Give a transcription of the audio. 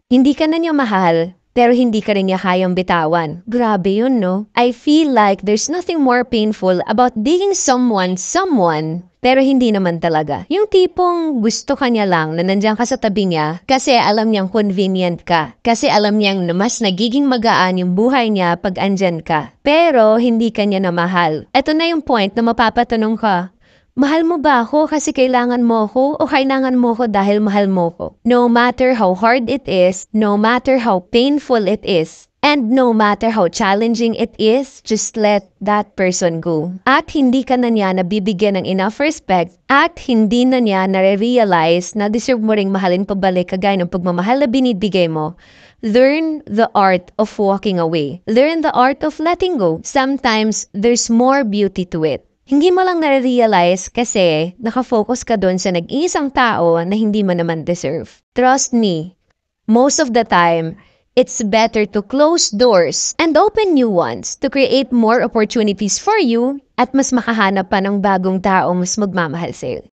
Hindi ka na niya mahal, pero hindi ka rin niya kayang bitawan. Grabe yun, no? I feel like there's nothing more painful about being someone, pero hindi naman talaga. Yung tipong gusto ka niya lang na nandiyan ka sa tabi niya kasi alam niyang convenient ka. Kasi alam niyang na mas nagiging magaan yung buhay niya pag andyan ka. Pero hindi ka niya na mahal. Ito na yung point na mapapatanong ka, mahal mo ba ako kasi kailangan mo ako o kailangan mo ako dahil mahal mo ko? No matter how hard it is, no matter how painful it is, and no matter how challenging it is, just let that person go. At hindi ka na niya nabibigyan ng enough respect at hindi na niya nare-realize na deserve mo ring mahalin pabalik kagaya ng pagmamahal na binibigay mo. Learn the art of walking away. Learn the art of letting go. Sometimes, there's more beauty to it. Hindi mo lang nare-realize kasi nakafocus ka doon sa nag-iisang tao na hindi mo naman deserve. Trust me, most of the time, it's better to close doors and open new ones to create more opportunities for you at mas makahanap pa ng bagong tao mas magmamahal sa'yo.